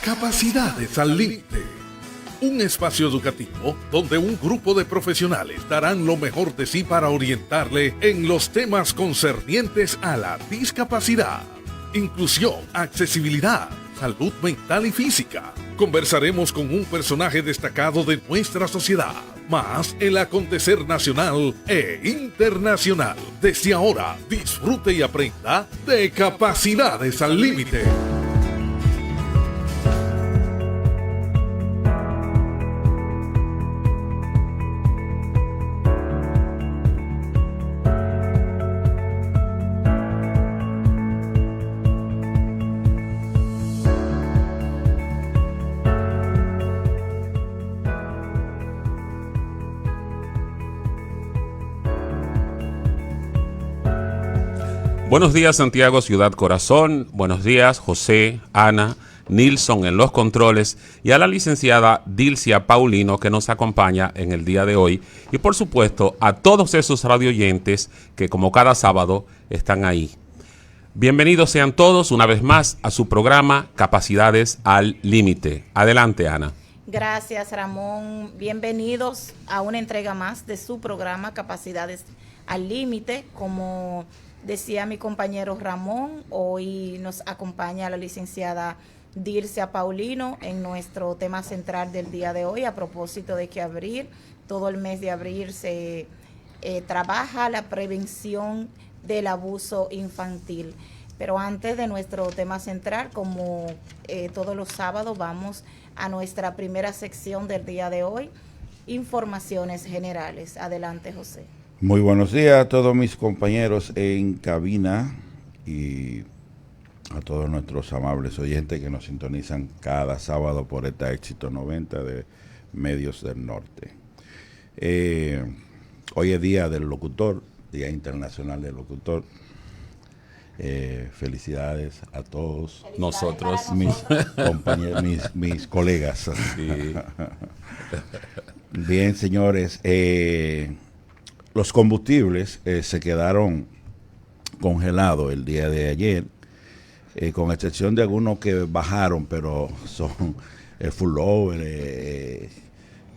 Capacidades al Límite. Un espacio educativo donde un grupo de profesionales darán lo mejor de sí para orientarle en los temas concernientes a la discapacidad, inclusión, accesibilidad, salud mental y física. Conversaremos con un personaje destacado de nuestra sociedad, más el acontecer nacional e internacional. Desde ahora, disfrute y aprenda de Capacidades al Límite. Buenos días, Santiago, Ciudad Corazón. Buenos días, José, Ana, Nilson en los controles y a la licenciada Dilcia Paulino que nos acompaña en el día de hoy. Y por supuesto a todos esos radioyentes que como cada sábado están ahí. Bienvenidos sean todos una vez más a su programa Capacidades al Límite. Adelante, Ana. Gracias, Ramón. Bienvenidos a una entrega más de su programa Capacidades al Límite. Como decía mi compañero Ramón, hoy nos acompaña la licenciada Dilcia Paulino en nuestro tema central del día de hoy, a propósito de que todo el mes de abril se trabaja la prevención del abuso infantil. Pero antes de nuestro tema central, como todos los sábados, vamos a nuestra primera sección del día de hoy, informaciones generales. Adelante, José. Muy buenos días a todos mis compañeros en cabina y a todos nuestros amables oyentes que nos sintonizan cada sábado por esta Éxito 90 de Medios del Norte. Hoy es Día del Locutor, Día Internacional del Locutor. Felicidades a todos nosotros, mis compañeros, mis colegas. Sí. Bien, señores, los combustibles se quedaron congelados el día de ayer, con excepción de algunos que bajaron, pero son el full over,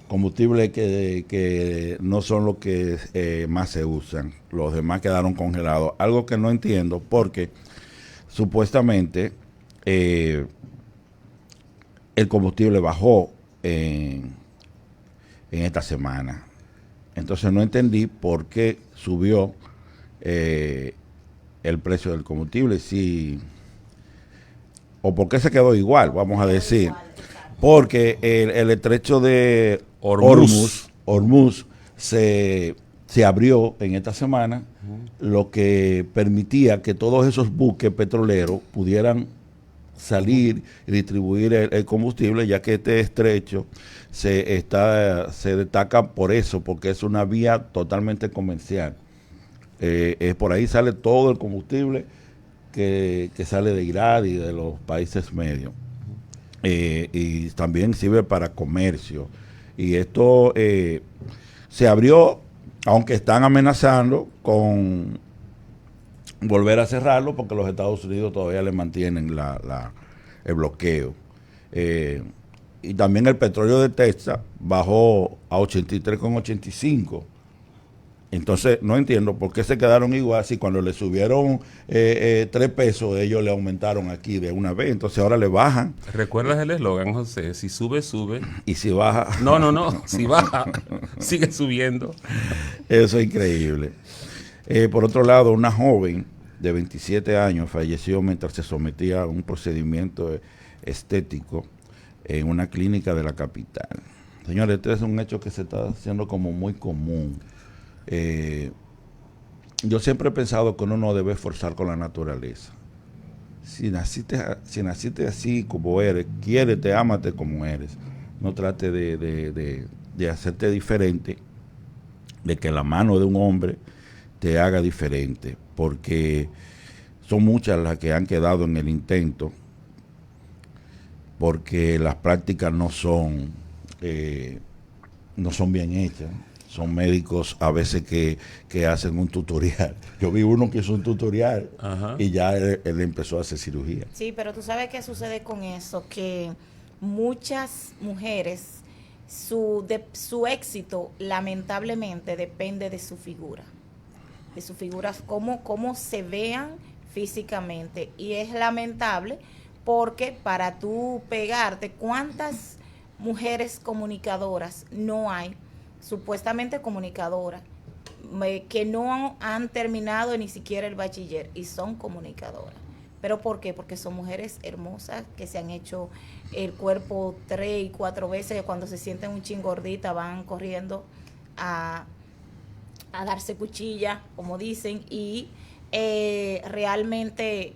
combustibles que no son los que más se usan. Los demás quedaron congelados. Algo que no entiendo porque supuestamente el combustible bajó en esta semana. Entonces no entendí por qué subió el precio del combustible, o por qué se quedó igual, vamos a decir. Porque el estrecho de Hormuz se abrió en esta semana, lo que permitía que todos esos buques petroleros pudieran salir y distribuir el combustible, ya que este estrecho se destaca por eso, porque es una vía totalmente comercial. Por ahí sale todo el combustible que sale de Irak y de los países medios. Y también sirve para comercio. Y esto se abrió, aunque están amenazando con volver a cerrarlo, porque los Estados Unidos todavía le mantienen el bloqueo. Y también el petróleo de Texas bajó a 83,85. Entonces no entiendo por qué se quedaron igual, si cuando le subieron 3 pesos ellos le aumentaron aquí de una vez, entonces ahora le bajan. ¿Recuerdas el eslogan, José? Si sube, sube. Y si baja... No, si baja, sigue subiendo. Eso es increíble. Por otro lado, una joven de 27 años falleció mientras se sometía a un procedimiento estético en una clínica de la capital. Señores, este es un hecho que se está haciendo como muy común. Yo siempre he pensado que uno no debe forzar con la naturaleza. Si naciste así como eres, quiérete, ámate como eres. No trate de hacerte diferente, de que la mano de un hombre te haga diferente, porque son muchas las que han quedado en el intento, porque las prácticas no son bien hechas. Son médicos a veces que hacen un tutorial. Yo vi uno que hizo un tutorial. Ajá. Y ya él empezó a hacer cirugía. Sí, pero tú sabes qué sucede con eso, que muchas mujeres, su éxito lamentablemente depende de su figura, cómo se vean físicamente. Y es lamentable porque para tú pegarte, ¿cuántas mujeres comunicadoras no hay, supuestamente comunicadoras, que no han terminado ni siquiera el bachiller y son comunicadoras? ¿Pero por qué? Porque son mujeres hermosas que se han hecho el cuerpo 3 y 4 veces, que cuando se sienten un chin gordita van corriendo a darse cuchilla, como dicen, y realmente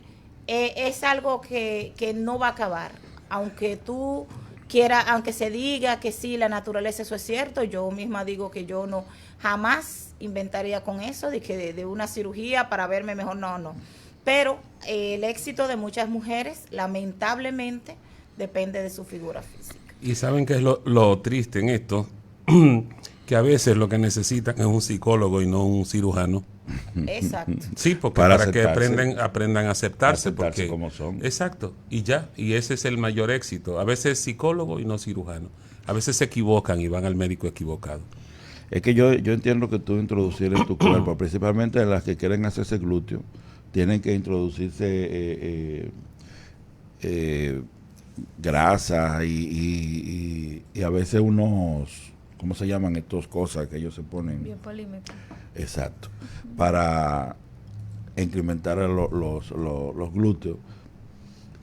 es algo que no va a acabar. Aunque tú quieras, aunque se diga que sí, la naturaleza, eso es cierto, yo misma digo que yo no jamás inventaría con eso, de una cirugía para verme mejor, no. Pero el éxito de muchas mujeres, lamentablemente, depende de su figura física. Y ¿saben qué es lo triste en esto? Que a veces lo que necesitan es un psicólogo y no un cirujano. Exacto. Sí, porque para que aceptarse. aprendan a aceptarse. Porque, como son. Exacto, y ya, y ese es el mayor éxito. A veces es psicólogo y no cirujano. A veces se equivocan y van al médico equivocado. Es que yo entiendo que tú introducir en tu cuerpo, principalmente las que quieren hacerse glúteo, tienen que introducirse grasas y a veces unos, ¿cómo se llaman estas cosas que ellos se ponen? Biopolímetro. Exacto, para incrementar los glúteos.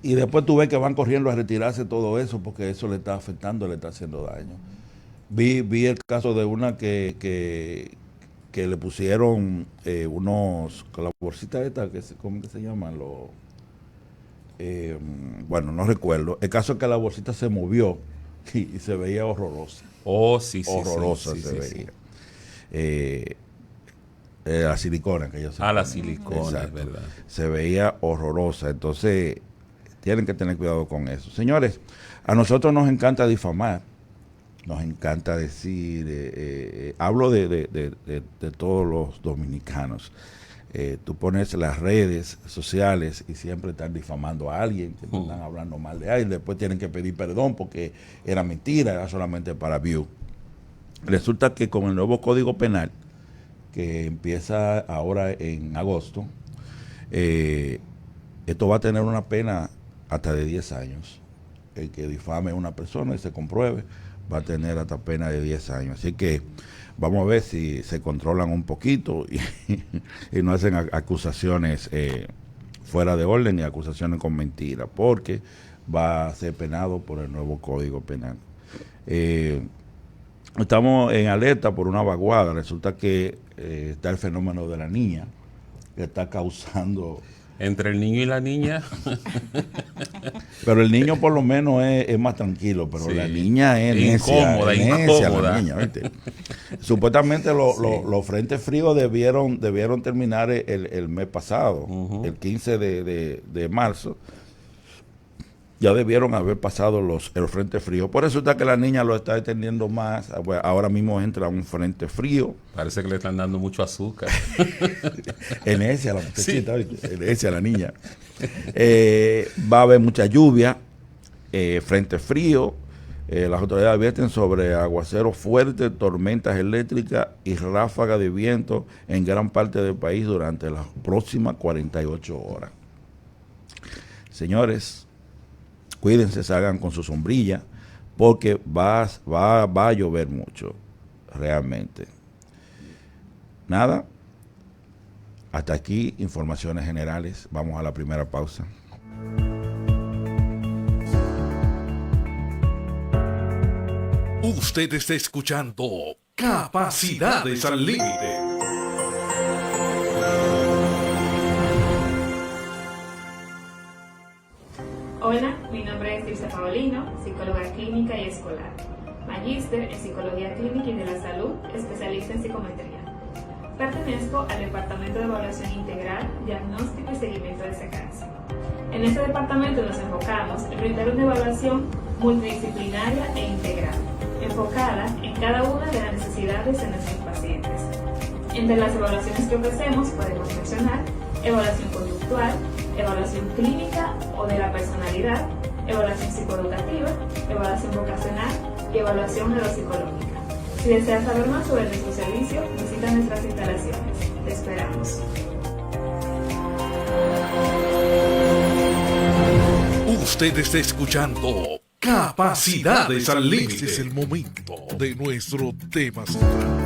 Y después tú ves que van corriendo a retirarse todo eso porque eso le está afectando, le está haciendo daño. Vi el caso de una que le pusieron unos, con la bolsita esta, ¿cómo que se llaman? Bueno, no recuerdo. El caso es que la bolsita se movió y se veía horrorosa. Oh, sí, sí. Horrorosa sí, se sí, veía. La silicona que ellos se la ponen. silicona, es Exacto. verdad. Se veía horrorosa. Entonces, tienen que tener cuidado con eso. Señores, a nosotros nos encanta difamar. Nos encanta decir, hablo de todos los dominicanos. Tú pones las redes sociales y siempre están difamando a alguien, siempre están hablando mal de alguien, después tienen que pedir perdón porque era mentira, era solamente para view. Resulta que con el nuevo Código Penal, que empieza ahora en agosto, esto va a tener una pena hasta de 10 años. El que difame a una persona y se compruebe, va a tener hasta pena de 10 años. Así que vamos a ver si se controlan un poquito y no hacen acusaciones fuera de orden y acusaciones con mentiras, porque va a ser penado por el nuevo Código Penal. Estamos en alerta por una vaguada. Resulta que está el fenómeno de la niña, que está causando... Entre el niño y la niña. Pero el niño por lo menos es más tranquilo, pero sí, la niña es incómoda, la niña, ¿viste? Supuestamente los frentes fríos debieron terminar el mes pasado, el 15 de marzo. Ya debieron haber pasado el frente frío. Por eso está que la niña lo está extendiendo más. Ahora mismo entra un frente frío. Parece que le están dando mucho azúcar. Enesia, la muchachita, sí. Enesia, la niña. Va a haber mucha lluvia, frente frío. Las autoridades advierten sobre aguaceros fuertes, tormentas eléctricas y ráfagas de viento en gran parte del país durante las próximas 48 horas. Señores, cuídense, salgan con su sombrilla, porque va a llover mucho, realmente. Nada, hasta aquí, informaciones generales. Vamos a la primera pausa. Usted está escuchando Capacidades al Límite. Hola, mi nombre es Dilcia Paulino, psicóloga clínica y escolar, magíster en Psicología Clínica y de la Salud, especialista en psicometría. Pertenezco al Departamento de Evaluación Integral, Diagnóstico y Seguimiento de SECANSA. En este departamento nos enfocamos en brindar una evaluación multidisciplinaria e integral, enfocada en cada una de las necesidades de nuestros pacientes. Entre las evaluaciones que ofrecemos podemos mencionar evaluación conductual, evaluación clínica o de la personalidad, evaluación psicoeducativa, evaluación vocacional y evaluación neuropsicológica. Si deseas saber más sobre nuestro servicio, visita nuestras instalaciones. Te esperamos. Usted está escuchando Capacidades al Límite. Es el momento de nuestro tema central.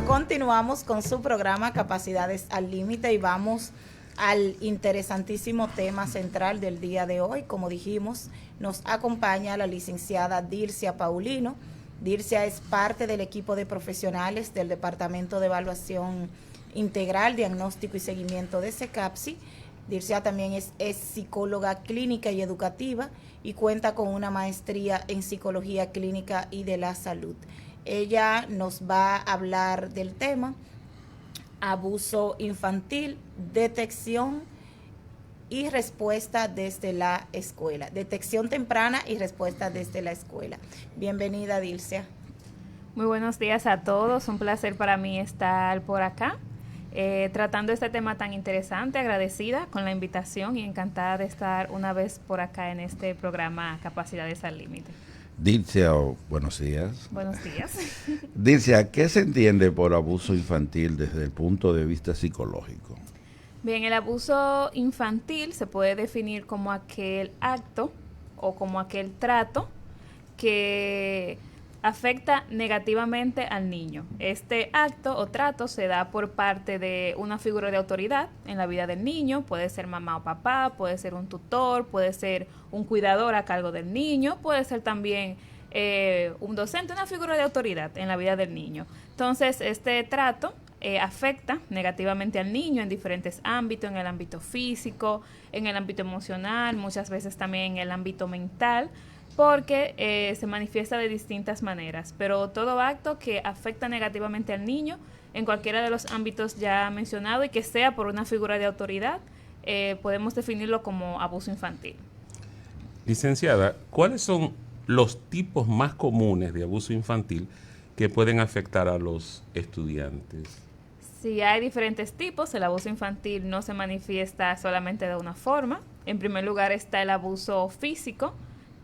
Continuamos con su programa Capacidades al Límite y vamos al interesantísimo tema central del día de hoy. Como dijimos, nos acompaña la licenciada Dilcia Paulino. Dilcia es parte del equipo de profesionales del Departamento de Evaluación Integral, Diagnóstico y Seguimiento de SECAPSI. Dilcia también es psicóloga clínica y educativa y cuenta con una maestría en Psicología Clínica y de la Salud. Ella nos va a hablar del tema abuso infantil, detección y respuesta desde la escuela. Detección temprana y respuesta desde la escuela. Bienvenida, Dilcia. Muy buenos días a todos. Un placer para mí estar por acá, tratando este tema tan interesante. Agradecida con la invitación y encantada de estar una vez por acá en este programa Capacidades al Límite. Dilcia, buenos días. Buenos días. Dilcia, ¿qué se entiende por abuso infantil desde el punto de vista psicológico? Bien, el abuso infantil se puede definir como aquel acto o como aquel trato que afecta negativamente al niño. Este acto o trato se da por parte de una figura de autoridad en la vida del niño. Puede ser mamá o papá, puede ser un tutor, puede ser un cuidador a cargo del niño, puede ser también un docente, una figura de autoridad en la vida del niño. Entonces, este trato afecta negativamente al niño en diferentes ámbitos, en el ámbito físico, en el ámbito emocional, muchas veces también en el ámbito mental, porque se manifiesta de distintas maneras, pero todo acto que afecta negativamente al niño en cualquiera de los ámbitos ya mencionados y que sea por una figura de autoridad, podemos definirlo como abuso infantil. Licenciada, ¿cuáles son los tipos más comunes de abuso infantil que pueden afectar a los estudiantes? Sí, hay diferentes tipos. El abuso infantil no se manifiesta solamente de una forma. En primer lugar está el abuso físico,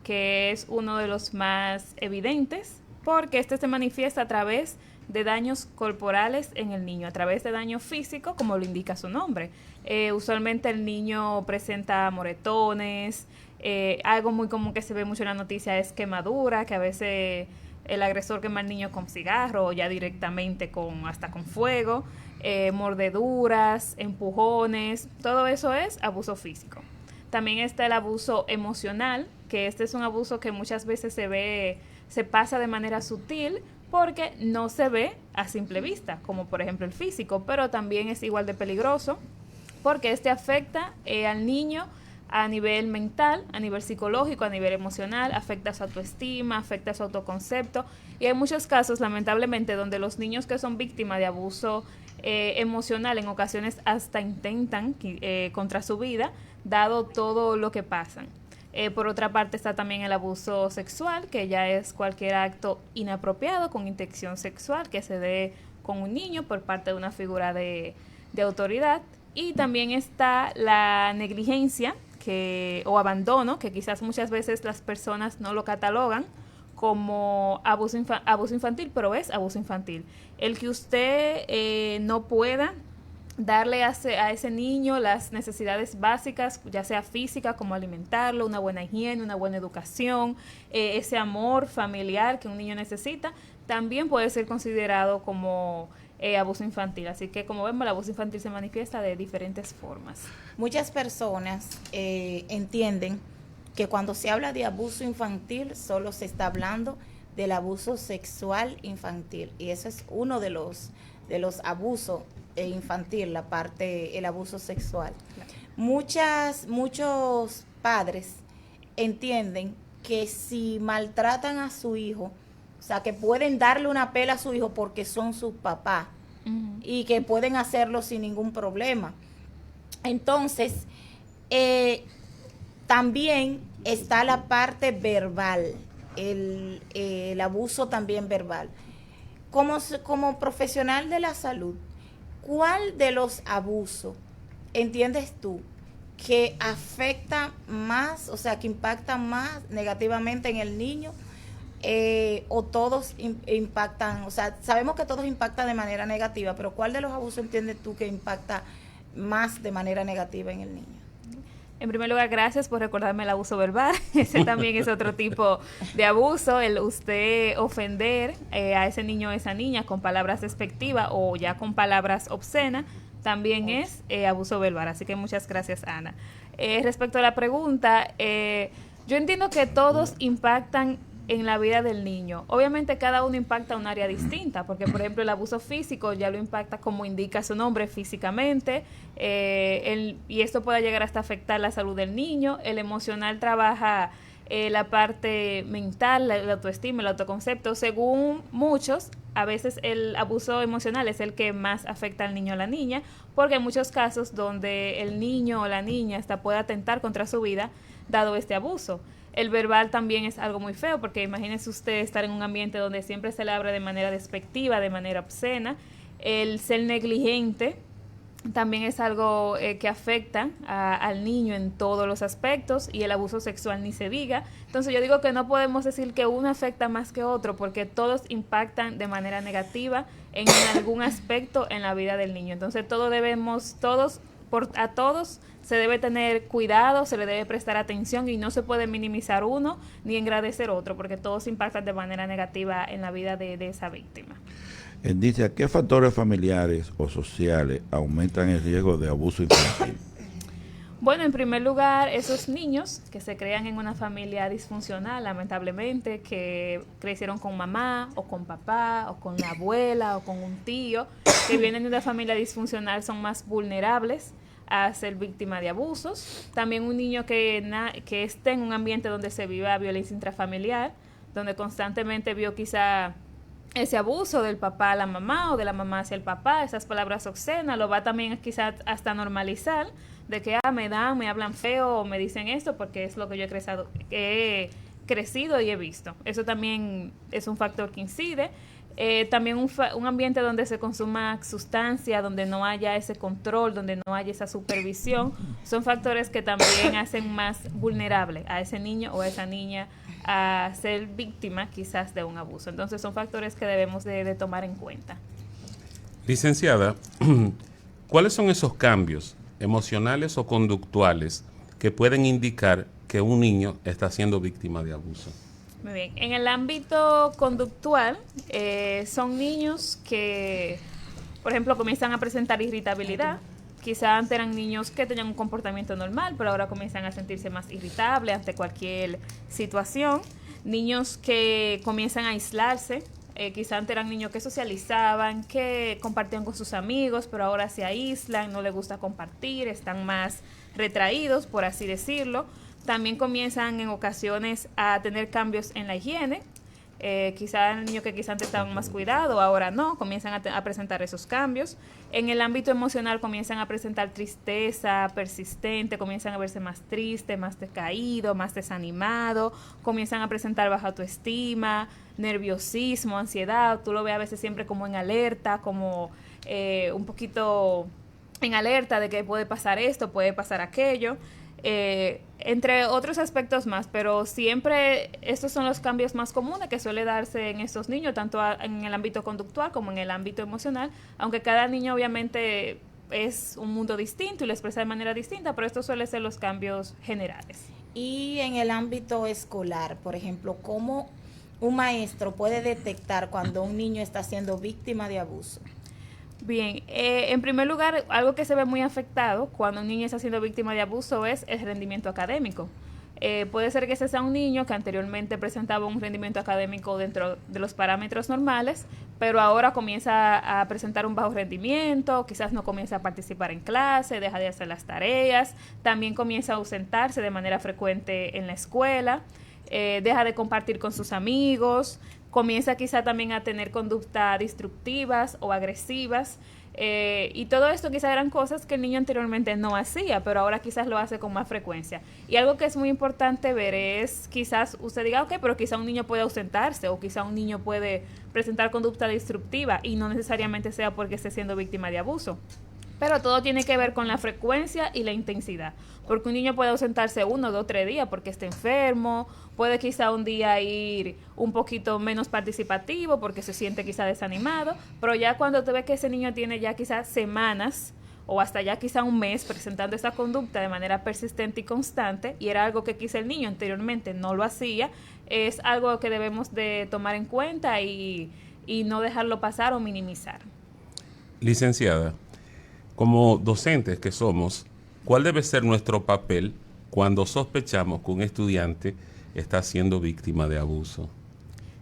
que es uno de los más evidentes, porque este se manifiesta a través de daños corporales en el niño, a través de daño físico, como lo indica su nombre. Usualmente el niño presenta moretones, algo muy común que se ve mucho en la noticia es quemadura, que a veces el agresor quema al niño con cigarro o ya directamente hasta con fuego, mordeduras, empujones, todo eso es abuso físico. También está el abuso emocional, que este es un abuso que muchas veces se pasa de manera sutil porque no se ve a simple vista, como por ejemplo el físico, pero también es igual de peligroso porque este afecta al niño a nivel mental, a nivel psicológico, a nivel emocional, afecta su autoestima, afecta su autoconcepto, y hay muchos casos lamentablemente donde los niños que son víctimas de abuso emocional en ocasiones hasta intentan contra su vida, dado todo lo que pasan. Por otra parte está también el abuso sexual, que ya es cualquier acto inapropiado con intención sexual que se dé con un niño por parte de una figura de autoridad. Y también está la negligencia o abandono, que quizás muchas veces las personas no lo catalogan como abuso infantil, pero es abuso infantil. El que usted no pueda darle a ese niño las necesidades básicas, ya sea física, como alimentarlo, una buena higiene, una buena educación, ese amor familiar que un niño necesita, también puede ser considerado como abuso infantil. Así que, como vemos, el abuso infantil se manifiesta de diferentes formas. Muchas personas entienden que cuando se habla de abuso infantil solo se está hablando del abuso sexual infantil, y eso es uno de los abusos infantil, el abuso sexual. Claro. Muchos padres entienden que si maltratan a su hijo, o sea, que pueden darle una pela a su hijo porque son sus papás, uh-huh, y que pueden hacerlo sin ningún problema. Entonces, también está la parte verbal, el abuso también verbal. Como profesional de la salud, ¿cuál de los abusos entiendes tú que afecta más, o sea, que impacta más negativamente en el niño? O todos impactan, o sea, sabemos que todos impactan de manera negativa, pero ¿cuál de los abusos entiendes tú que impacta más de manera negativa en el niño? En primer lugar, gracias por recordarme el abuso verbal. Ese también es otro tipo de abuso, el usted ofender a ese niño o esa niña con palabras despectivas o ya con palabras obscenas, también es abuso verbal. Así que muchas gracias, Ana. Respecto a la pregunta, yo entiendo que todos impactan en la vida del niño. Obviamente cada uno impacta un área distinta, porque por ejemplo el abuso físico ya lo impacta como indica su nombre físicamente, y esto puede llegar hasta afectar la salud del niño. El emocional trabaja la parte mental, la autoestima, el autoconcepto. Según muchos, a veces el abuso emocional es el que más afecta al niño o la niña, porque hay muchos casos donde el niño o la niña hasta puede atentar contra su vida dado este abuso. El verbal también es algo muy feo, porque imagínese usted estar en un ambiente donde siempre se le habla de manera despectiva, de manera obscena. El ser negligente también es algo que afecta al niño en todos los aspectos, y el abuso sexual ni se diga. Entonces yo digo que no podemos decir que uno afecta más que otro, porque todos impactan de manera negativa en algún aspecto en la vida del niño. Entonces a todos se debe tener cuidado, se le debe prestar atención, y no se puede minimizar uno ni engrandecer otro, porque todos impactan de manera negativa en la vida de esa víctima. Dice, ¿qué factores familiares o sociales aumentan el riesgo de abuso infantil? Bueno, en primer lugar, esos niños que se crean en una familia disfuncional, lamentablemente, que crecieron con mamá o con papá o con la abuela o con un tío, que vienen de una familia disfuncional, son más vulnerables a ser víctima de abusos. También un niño que esté en un ambiente donde se viva violencia intrafamiliar, donde constantemente vio quizá ese abuso del papá a la mamá o de la mamá hacia el papá, esas palabras obscenas, lo va también quizá hasta normalizar, de que me hablan feo o me dicen esto porque es lo que yo he crecido y he visto. Eso también es un factor que incide. También un ambiente donde se consuma sustancia, donde no haya ese control, donde no haya esa supervisión, son factores que también hacen más vulnerable a ese niño o a esa niña a ser víctima quizás de un abuso. Entonces son factores que debemos de tomar en cuenta. Licenciada, ¿cuáles son esos cambios emocionales o conductuales que pueden indicar que un niño está siendo víctima de abuso? Muy bien. En el ámbito conductual, son niños que, por ejemplo, comienzan a presentar irritabilidad. Quizá antes eran niños que tenían un comportamiento normal, pero ahora comienzan a sentirse más irritables ante cualquier situación. Niños que comienzan a aislarse. Quizá antes eran niños que socializaban, que compartían con sus amigos, pero ahora se aíslan, no les gusta compartir, están más retraídos, por así decirlo. También comienzan en ocasiones a tener cambios en la higiene. Quizá niños que quizá antes estaban más cuidados, ahora no, comienzan a presentar esos cambios. En el ámbito emocional comienzan a presentar tristeza persistente, comienzan a verse más tristes, más decaídos, más desanimados, comienzan a presentar baja autoestima, nerviosismo, ansiedad. Tú lo ves a veces siempre como en alerta, como un poquito en alerta de que puede pasar esto, puede pasar aquello. Entre otros aspectos más, pero siempre estos son los cambios más comunes que suele darse en estos niños, tanto en el ámbito conductual como en el ámbito emocional, aunque cada niño obviamente es un mundo distinto y lo expresa de manera distinta, pero estos suelen ser los cambios generales. Y en el ámbito escolar, por ejemplo, ¿cómo un maestro puede detectar cuando un niño está siendo víctima de abuso? Bien, en primer lugar, algo que se ve muy afectado cuando un niño está siendo víctima de abuso es el rendimiento académico. Puede ser que ese sea un niño que anteriormente presentaba un rendimiento académico dentro de los parámetros normales, pero ahora comienza a presentar un bajo rendimiento, quizás no comienza a participar en clase, deja de hacer las tareas, también comienza a ausentarse de manera frecuente en la escuela, deja de compartir con sus amigos, comienza quizá también a tener conductas destructivas o agresivas. Y todo esto quizás eran cosas que el niño anteriormente no hacía, pero ahora quizás lo hace con más frecuencia. Y algo que es muy importante ver es, quizás usted diga, ok, pero quizás un niño puede ausentarse o quizás un niño puede presentar conducta disruptiva y no necesariamente sea porque esté siendo víctima de abuso. Pero todo tiene que ver con la frecuencia y la intensidad. Porque un niño puede ausentarse 1, 2, 3 días porque está enfermo, puede quizá un día ir un poquito menos participativo porque se siente quizá desanimado, pero ya cuando te ves que ese niño tiene ya quizás semanas o hasta ya quizá un mes presentando esa conducta de manera persistente y constante, y era algo que quizá el niño anteriormente no lo hacía, es algo que debemos de tomar en cuenta y no dejarlo pasar o minimizar. Licenciada, como docentes que somos, ¿cuál debe ser nuestro papel cuando sospechamos que un estudiante está siendo víctima de abuso?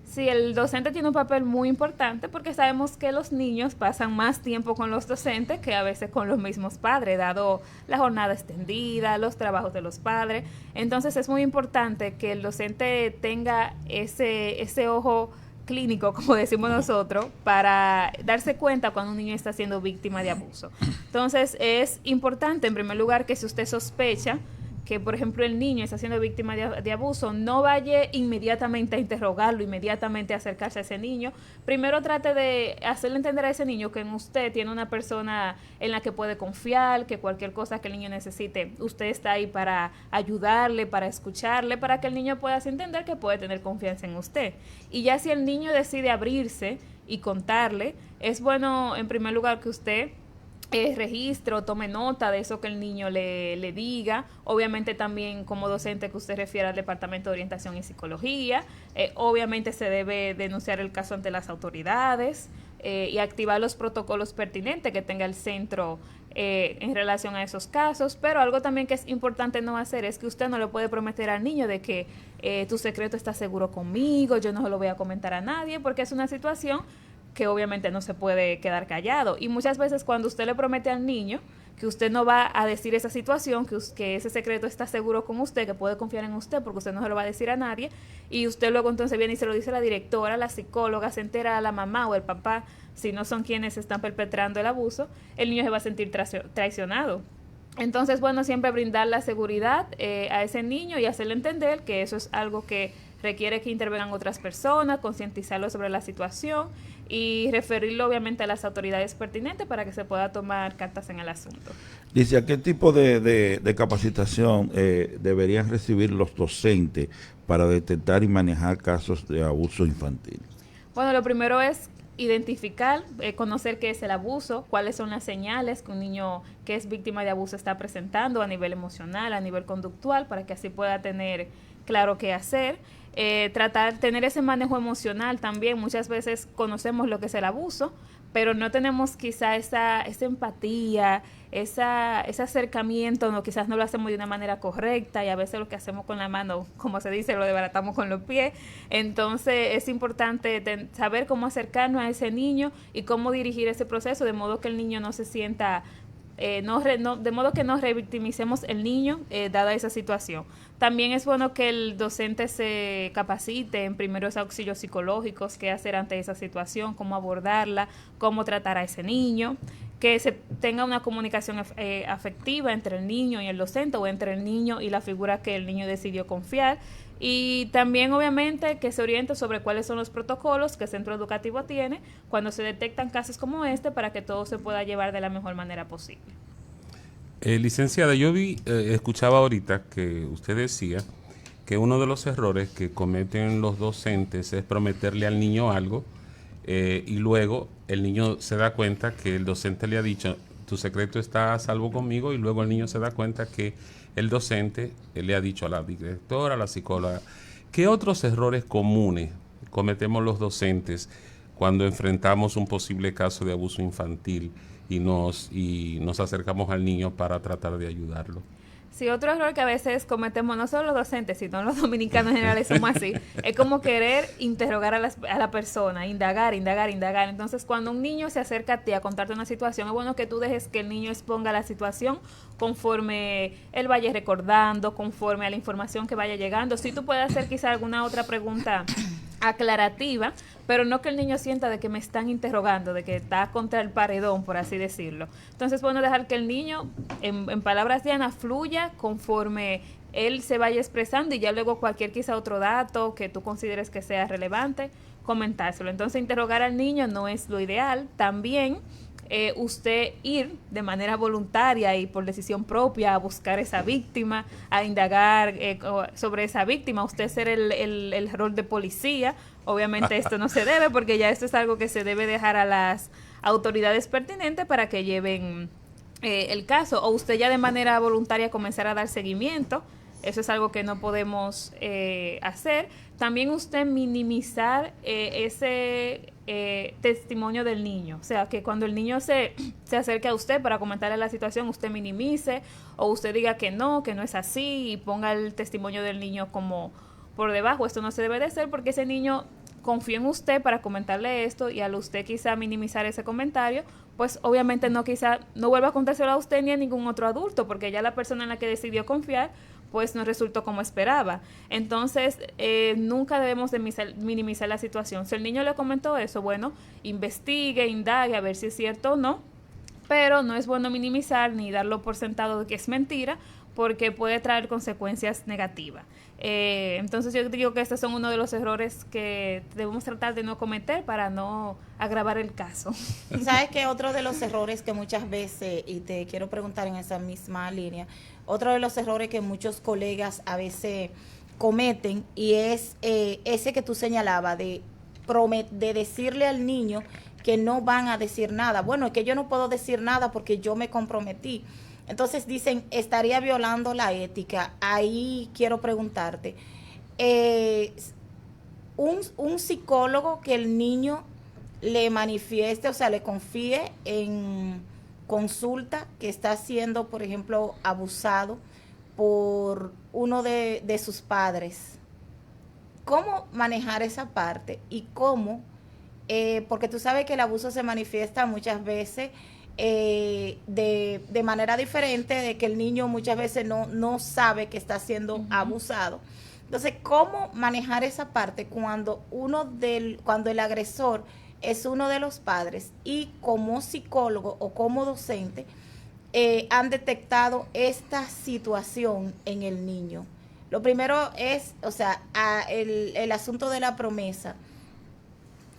Sí, el docente tiene un papel muy importante porque sabemos que los niños pasan más tiempo con los docentes que a veces con los mismos padres, dado la jornada extendida, los trabajos de los padres. Entonces es muy importante que el docente tenga ese ojo clínico, como decimos nosotros, para darse cuenta cuando un niño está siendo víctima de abuso. Entonces es importante, en primer lugar, que si usted sospecha que, por ejemplo, el niño está siendo víctima de abuso, no vaya inmediatamente a interrogarlo, inmediatamente a acercarse a ese niño. Primero trate de hacerle entender a ese niño que en usted tiene una persona en la que puede confiar, que cualquier cosa que el niño necesite, usted está ahí para ayudarle, para escucharle, para que el niño pueda entender que puede tener confianza en usted. Y ya si el niño decide abrirse y contarle, es bueno, en primer lugar, que usted registro, tome nota de eso que el niño le diga. Obviamente también como docente que usted refiere al Departamento de Orientación y Psicología. Obviamente se debe denunciar el caso ante las autoridades y activar los protocolos pertinentes que tenga el centro en relación a esos casos. Pero algo también que es importante no hacer es que usted no le puede prometer al niño de que tu secreto está seguro conmigo, yo no se lo voy a comentar a nadie, porque es una situación que obviamente no se puede quedar callado. Y muchas veces cuando usted le promete al niño que usted no va a decir esa situación, que ese secreto está seguro con usted, que puede confiar en usted porque usted no se lo va a decir a nadie, y usted luego entonces viene y se lo dice a la directora, a la psicóloga, se entera a la mamá o el papá, si no son quienes están perpetrando el abuso, el niño se va a sentir traicionado. Entonces, bueno, siempre brindar la seguridad a ese niño y hacerle entender que eso es algo que requiere que intervengan otras personas, concientizarlo sobre la situación y referirlo obviamente a las autoridades pertinentes para que se pueda tomar cartas en el asunto. Dice, ¿a qué tipo de capacitación deberían recibir los docentes para detectar y manejar casos de abuso infantil? Bueno, lo primero es identificar, conocer qué es el abuso, cuáles son las señales que un niño que es víctima de abuso está presentando a nivel emocional, a nivel conductual, para que así pueda tener claro qué hacer. Tener ese manejo emocional también. Muchas veces conocemos lo que es el abuso, pero no tenemos quizá esa empatía, ese acercamiento, no, quizás no lo hacemos de una manera correcta y a veces lo que hacemos con la mano, como se dice, lo desbaratamos con los pies. Entonces es importante saber cómo acercarnos a ese niño y cómo dirigir ese proceso de modo que el niño no se sienta de modo que no revictimicemos el niño dada esa situación. También es bueno que el docente se capacite en primeros auxilios psicológicos, qué hacer ante esa situación, cómo abordarla, cómo tratar a ese niño, que se tenga una comunicación afectiva entre el niño y el docente o entre el niño y la figura que el niño decidió confiar. Y también obviamente que se oriente sobre cuáles son los protocolos que el centro educativo tiene cuando se detectan casos como este para que todo se pueda llevar de la mejor manera posible. Licenciada, yo escuchaba ahorita que usted decía que uno de los errores que cometen los docentes es prometerle al niño algo y luego el niño se da cuenta que el docente le ha dicho tu secreto está a salvo conmigo y luego el niño se da cuenta que el docente le ha dicho a la directora, a la psicóloga. ¿Qué otros errores comunes cometemos los docentes cuando enfrentamos un posible caso de abuso infantil y nos acercamos al niño para tratar de ayudarlo? Sí, otro error que a veces cometemos, no solo los docentes, sino los dominicanos en general, somos así, es como querer interrogar a la persona, indagar. Entonces, cuando un niño se acerca a ti a contarte una situación, es bueno que tú dejes que el niño exponga la situación conforme él vaya recordando, conforme a la información que vaya llegando. Si tú puedes hacer quizá alguna otra pregunta aclarativa, pero no que el niño sienta de que me están interrogando, de que está contra el paredón, por así decirlo. Entonces, bueno, dejar que el niño, en palabras de Ana, fluya conforme él se vaya expresando y ya luego cualquier quizá otro dato que tú consideres que sea relevante, comentárselo. Entonces, interrogar al niño no es lo ideal. También usted ir de manera voluntaria y por decisión propia a buscar esa víctima, a indagar sobre esa víctima, usted ser el rol de policía. Obviamente esto no se debe, porque ya esto es algo que se debe dejar a las autoridades pertinentes para que lleven el caso, o usted ya de manera voluntaria comenzar a dar seguimiento. Eso es algo que no podemos hacer. También usted minimizar ese testimonio del niño. O sea, que cuando el niño se acerque a usted para comentarle la situación, usted minimice o usted diga que no es así y ponga el testimonio del niño como por debajo. Esto no se debe de hacer porque ese niño confió en usted para comentarle esto y al usted quizá minimizar ese comentario, pues obviamente no vuelva a contárselo a usted ni a ningún otro adulto, porque ya la persona en la que decidió confiar pues no resultó como esperaba. Entonces, nunca debemos de minimizar la situación. Si el niño le comentó eso, bueno, investigue, indague a ver si es cierto o no, pero no es bueno minimizar ni darlo por sentado de que es mentira, porque puede traer consecuencias negativas. Entonces yo digo que estos son uno de los errores que debemos tratar de no cometer para no agravar el caso. ¿Sabes qué? Otro de los errores que muchas veces, y te quiero preguntar en esa misma línea, otro de los errores que muchos colegas a veces cometen, y es ese que tú señalabas de decirle al niño que no van a decir nada. Bueno, es que yo no puedo decir nada porque yo me comprometí. Entonces dicen, estaría violando la ética. Ahí quiero preguntarte, un psicólogo que el niño le manifieste, o sea, le confíe en consulta que está siendo, por ejemplo, abusado por uno de sus padres, ¿cómo manejar esa parte? Y cómo, porque tú sabes que el abuso se manifiesta muchas veces de manera diferente, de que el niño muchas veces no sabe que está siendo abusado. Entonces, ¿cómo manejar esa parte cuando cuando el agresor es uno de los padres y como psicólogo o como docente han detectado esta situación en el niño? Lo primero es, o sea, el asunto de la promesa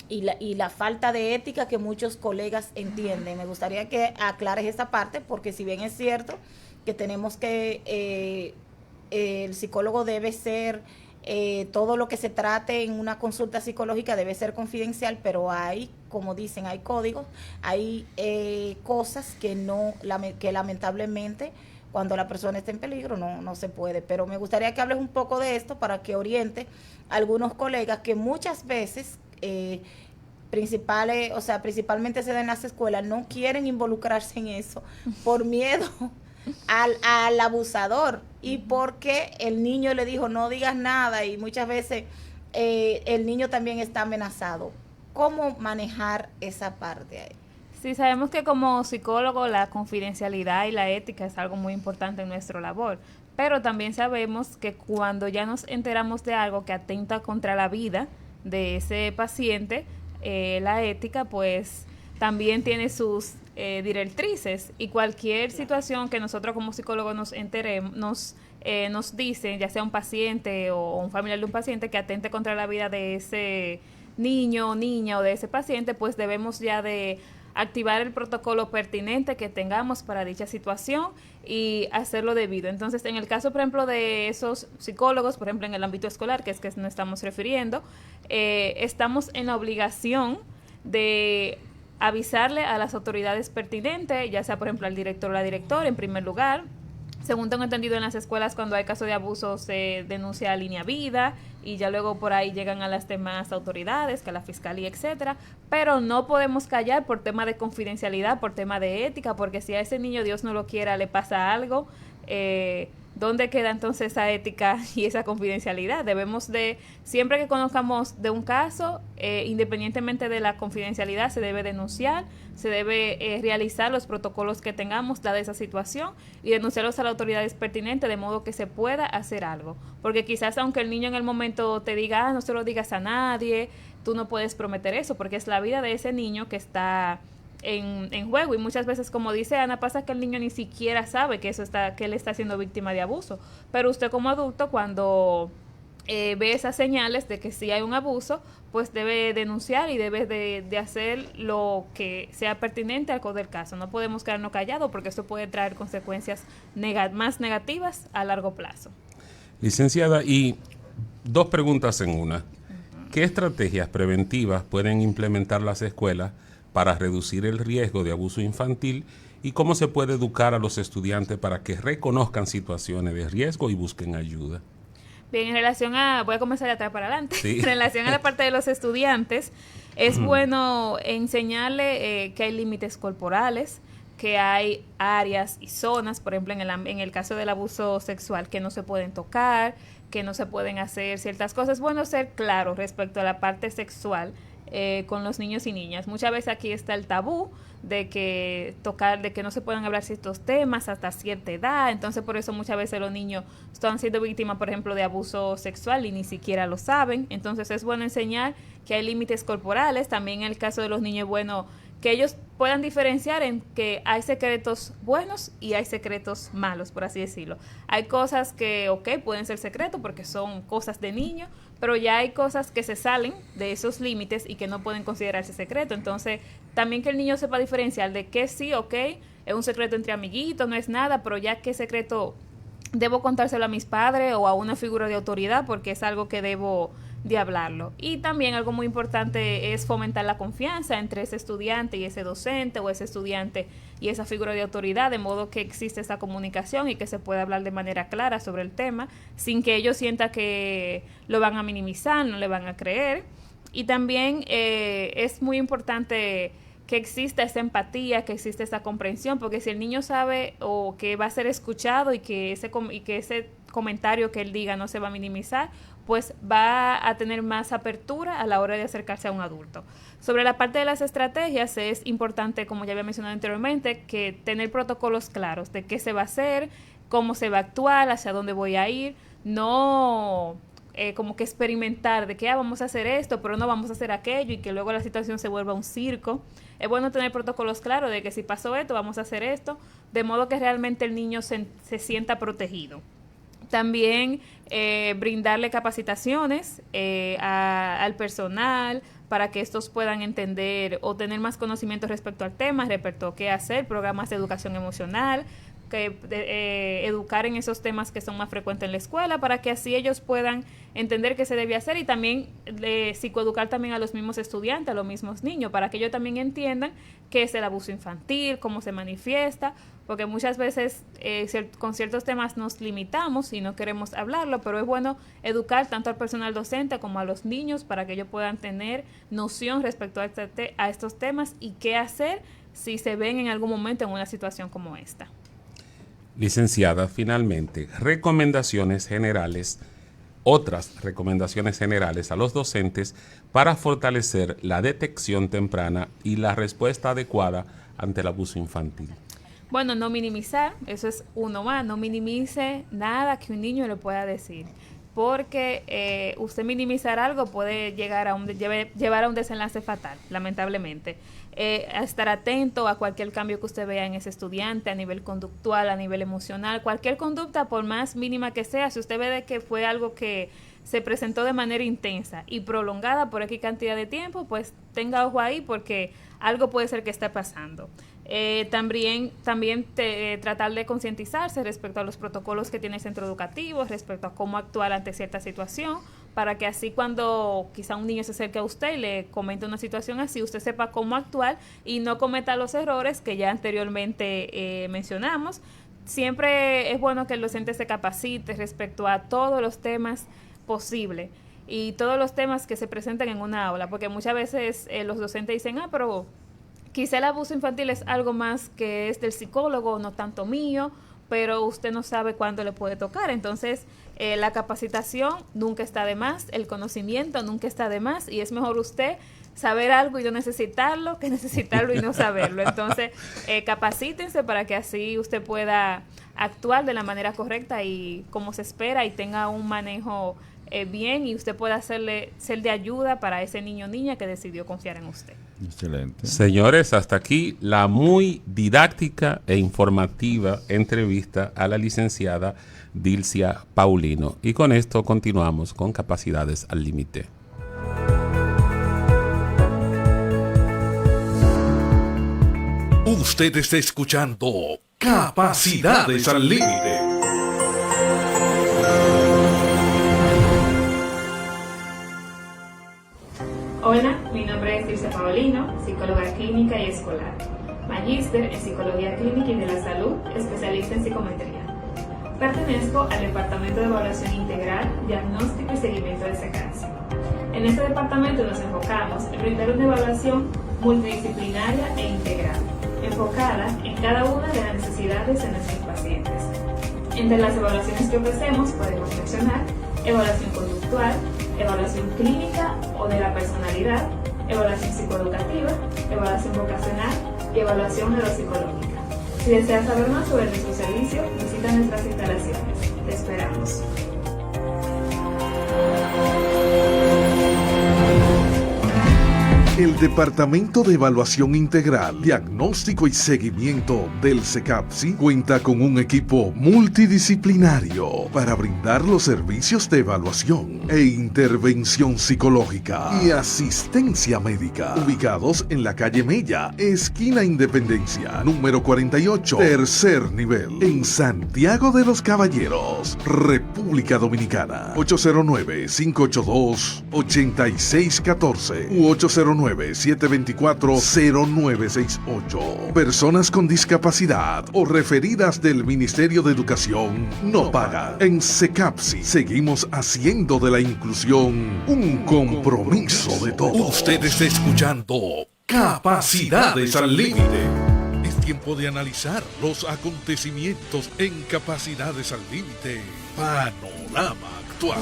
y la falta de ética que muchos colegas entienden. Me gustaría que aclares esta parte, porque si bien es cierto que tenemos que el psicólogo debe ser, todo lo que se trate en una consulta psicológica debe ser confidencial, pero hay, como dicen, hay códigos, hay cosas que lamentablemente cuando la persona está en peligro no se puede. Pero me gustaría que hables un poco de esto para que oriente a algunos colegas que muchas veces principalmente se da en las escuelas, no quieren involucrarse en eso por miedo al abusador y porque el niño le dijo no digas nada, y muchas veces el niño también está amenazado. ¿Cómo manejar esa parte ahí? Sí, sabemos que como psicólogo la confidencialidad y la ética es algo muy importante en nuestra labor, pero también sabemos que cuando ya nos enteramos de algo que atenta contra la vida de ese paciente, la ética pues también tiene sus directrices, y cualquier situación que nosotros como psicólogos nos enteremos, nos dicen, ya sea un paciente o un familiar de un paciente que atente contra la vida de ese niño o niña o de ese paciente, pues debemos ya de activar el protocolo pertinente que tengamos para dicha situación y hacerlo debido. Entonces, en el caso, por ejemplo, de esos psicólogos, por ejemplo, en el ámbito escolar, que es que nos estamos refiriendo, estamos en la obligación de avisarle a las autoridades pertinentes, ya sea, por ejemplo, al director o la directora, en primer lugar. Según tengo entendido, en las escuelas, cuando hay caso de abuso, se denuncia a Línea Vida y ya luego por ahí llegan a las demás autoridades, que a la fiscalía, etcétera. Pero no podemos callar por tema de confidencialidad, por tema de ética, porque si a ese niño, Dios no lo quiera, le pasa algo, ¿dónde queda entonces esa ética y esa confidencialidad? Debemos de, siempre que conozcamos de un caso, independientemente de la confidencialidad, se debe denunciar, se debe realizar los protocolos que tengamos dada esa situación y denunciarlos a las autoridades pertinentes de modo que se pueda hacer algo. Porque quizás aunque el niño en el momento te diga, no se lo digas a nadie, tú no puedes prometer eso, porque es la vida de ese niño que está en juego, y muchas veces, como dice Ana, pasa que el niño ni siquiera sabe que que él está siendo víctima de abuso, pero usted como adulto, cuando ve esas señales de que sí hay un abuso, pues debe denunciar y debe de hacer lo que sea pertinente al del caso. No podemos quedarnos callados porque esto puede traer consecuencias más negativas a largo plazo. Licenciada, y 2 preguntas en una. ¿Qué estrategias preventivas pueden implementar las escuelas para reducir el riesgo de abuso infantil, y cómo se puede educar a los estudiantes para que reconozcan situaciones de riesgo y busquen ayuda? Bien, en relación voy a comenzar de atrás para adelante. Sí. En relación a la parte de los estudiantes, es bueno enseñarle que hay límites corporales, que hay áreas y zonas, por ejemplo, en el caso del abuso sexual, que no se pueden tocar, que no se pueden hacer ciertas cosas. Es bueno ser claro respecto a la parte sexual con los niños y niñas. Muchas veces aquí está el tabú de que no se puedan hablar ciertos temas hasta cierta edad, entonces por eso muchas veces los niños están siendo víctimas, por ejemplo, de abuso sexual y ni siquiera lo saben. Entonces es bueno enseñar que hay límites corporales. También en el caso de los niños es bueno que ellos puedan diferenciar en que hay secretos buenos y hay secretos malos, por así decirlo. Hay cosas que, pueden ser secretos porque son cosas de niño, pero ya hay cosas que se salen de esos límites y que no pueden considerarse secreto. Entonces, también que el niño sepa diferenciar de que sí, es un secreto entre amiguitos, no es nada, pero ya qué secreto debo contárselo a mis padres o a una figura de autoridad porque es algo que debo de hablarlo. Y también algo muy importante es fomentar la confianza entre ese estudiante y ese docente, o ese estudiante y esa figura de autoridad, de modo que existe esa comunicación y que se pueda hablar de manera clara sobre el tema sin que ellos sientan que lo van a minimizar, no le van a creer. Y también es muy importante que exista esa empatía, que exista esa comprensión, porque si el niño sabe o que va a ser escuchado y que ese comentario que él diga no se va a minimizar, pues va a tener más apertura a la hora de acercarse a un adulto. Sobre la parte de las estrategias, es importante, como ya había mencionado anteriormente, que tener protocolos claros de qué se va a hacer, cómo se va a actuar, hacia dónde voy a ir, no como que experimentar de que vamos a hacer esto, pero no vamos a hacer aquello y que luego la situación se vuelva un circo. Es bueno tener protocolos claros de que si pasó esto, vamos a hacer esto, de modo que realmente el niño se sienta protegido. También brindarle capacitaciones al personal para que estos puedan entender o tener más conocimiento respecto al tema, respecto a qué hacer, programas de educación emocional, educar en esos temas que son más frecuentes en la escuela para que así ellos puedan entender qué se debe hacer, y también psicoeducar también a los mismos estudiantes, a los mismos niños, para que ellos también entiendan qué es el abuso infantil, cómo se manifiesta, porque muchas veces con ciertos temas nos limitamos y no queremos hablarlo, pero es bueno educar tanto al personal docente como a los niños para que ellos puedan tener noción respecto a estos temas y qué hacer si se ven en algún momento en una situación como esta. Licenciada, finalmente, otras recomendaciones generales a los docentes para fortalecer la detección temprana y la respuesta adecuada ante el abuso infantil. Bueno, no minimizar, eso es uno más, no minimice nada que un niño le pueda decir, porque usted minimizar algo puede llevar a un desenlace fatal, lamentablemente. Estar atento a cualquier cambio que usted vea en ese estudiante a nivel conductual, a nivel emocional, cualquier conducta, por más mínima que sea, si usted ve de que fue algo que se presentó de manera intensa y prolongada por X cantidad de tiempo, pues tenga ojo ahí porque algo puede ser que esté pasando. También tratar de concientizarse respecto a los protocolos que tiene el centro educativo, respecto a cómo actuar ante cierta situación, para que así cuando quizá un niño se acerque a usted y le comente una situación así, usted sepa cómo actuar y no cometa los errores que ya anteriormente mencionamos. Siempre es bueno que el docente se capacite respecto a todos los temas posibles y todos los temas que se presentan en una aula, porque muchas veces los docentes dicen, pero quizá el abuso infantil es algo más que es del psicólogo, no tanto mío, pero usted no sabe cuándo le puede tocar. Entonces, la capacitación nunca está de más, el conocimiento nunca está de más, y es mejor usted saber algo y no necesitarlo que necesitarlo y no saberlo. Entonces, capacítense para que así usted pueda actuar de la manera correcta y como se espera, y tenga un manejo bien, y usted pueda ser de ayuda para ese niño o niña que decidió confiar en usted. Excelente. Señores, hasta aquí la muy didáctica e informativa entrevista a la licenciada Dilcia Paulino. Y con esto continuamos con Capacidades al Límite. Usted está escuchando Capacidades al Límite. Hola, mi nombre es Dilcia Paulino, psicóloga clínica y escolar, magíster en Psicología Clínica y de la Salud, especialista en psicometría. Pertenezco al Departamento de Evaluación Integral, Diagnóstico y Seguimiento de SECAPSI. En este departamento nos enfocamos en brindar una evaluación multidisciplinaria e integral, enfocada en cada una de las necesidades de nuestros pacientes. Entre las evaluaciones que ofrecemos podemos mencionar evaluación conductual, evaluación clínica o de la personalidad, evaluación psicoeducativa, evaluación vocacional y evaluación neuropsicológica. Si deseas saber más sobre nuestro servicio, visita nuestras instalaciones. Te esperamos. El Departamento de Evaluación Integral, Diagnóstico y Seguimiento del SECAPSI cuenta con un equipo multidisciplinario para brindar los servicios de evaluación e intervención psicológica y asistencia médica, ubicados en la calle Mella, esquina Independencia, número 48, tercer nivel, en Santiago de los Caballeros, República Dominicana. 809-582-8614 u 809-724-0968. Personas con discapacidad o referidas del Ministerio de Educación no pagan. En SECAPSI seguimos haciendo de la inclusión un compromiso de todos. Usted está escuchando Capacidades al Límite. Es tiempo de analizar los acontecimientos en Capacidades al Límite. Panorama actual.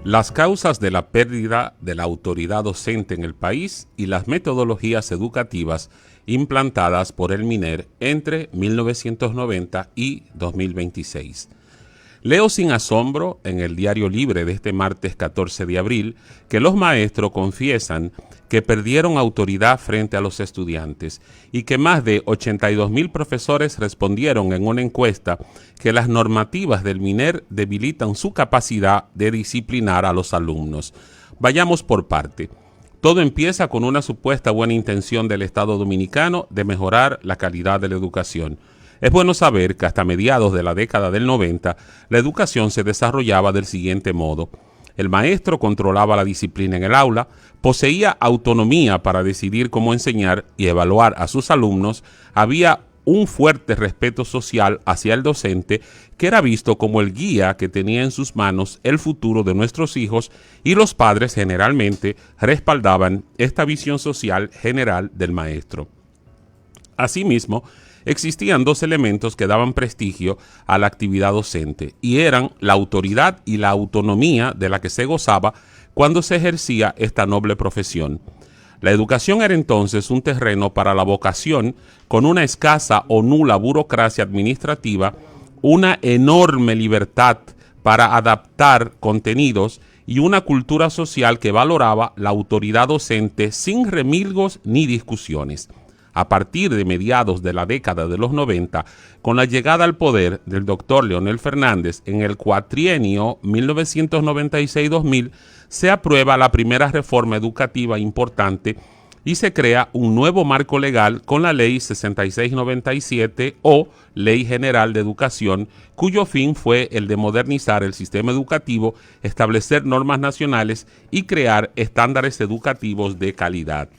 Las causas de la pérdida de la autoridad docente en el país y las metodologías educativas implantadas por el MINER entre 1990 y 2026. Leo sin asombro en el Diario Libre de este martes 14 de abril que los maestros confiesan que perdieron autoridad frente a los estudiantes y que más de 82,000 profesores respondieron en una encuesta que las normativas del MINER debilitan su capacidad de disciplinar a los alumnos. Vayamos por parte. Todo empieza con una supuesta buena intención del Estado dominicano de mejorar la calidad de la educación. Es bueno saber que hasta mediados de la década del 90, la educación se desarrollaba del siguiente modo. El maestro controlaba la disciplina en el aula, poseía autonomía para decidir cómo enseñar y evaluar a sus alumnos, había un fuerte respeto social hacia el docente, que era visto como el guía que tenía en sus manos el futuro de nuestros hijos, y los padres generalmente respaldaban esta visión social general del maestro. Asimismo, existían dos elementos que daban prestigio a la actividad docente, y eran la autoridad y la autonomía de la que se gozaba cuando se ejercía esta noble profesión. La educación era entonces un terreno para la vocación, con una escasa o nula burocracia administrativa, una enorme libertad para adaptar contenidos y una cultura social que valoraba la autoridad docente sin remilgos ni discusiones. A partir de mediados de la década de los 90, con la llegada al poder del doctor Leonel Fernández en el cuatrienio 1996-2000, se aprueba la primera reforma educativa importante y se crea un nuevo marco legal con la Ley 6697 o Ley General de Educación, cuyo fin fue el de modernizar el sistema educativo, establecer normas nacionales y crear estándares educativos de calidad.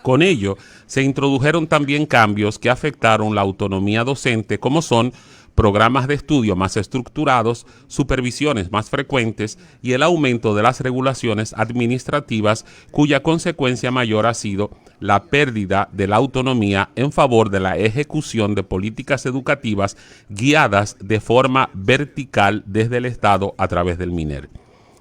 Con ello, se introdujeron también cambios que afectaron la autonomía docente, como son programas de estudio más estructurados, supervisiones más frecuentes y el aumento de las regulaciones administrativas, cuya consecuencia mayor ha sido la pérdida de la autonomía en favor de la ejecución de políticas educativas guiadas de forma vertical desde el Estado a través del MINER.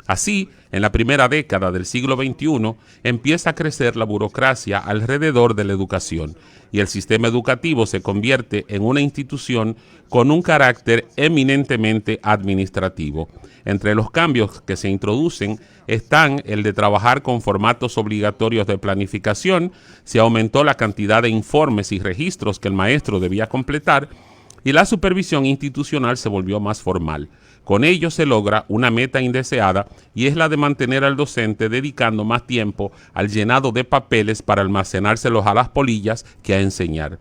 Así, en la primera década del siglo XXI, empieza a crecer la burocracia alrededor de la educación y el sistema educativo se convierte en una institución con un carácter eminentemente administrativo. Entre los cambios que se introducen están el de trabajar con formatos obligatorios de planificación, se aumentó la cantidad de informes y registros que el maestro debía completar y la supervisión institucional se volvió más formal. Con ello se logra una meta indeseada y es la de mantener al docente dedicando más tiempo al llenado de papeles para almacenárselos a las polillas que a enseñar.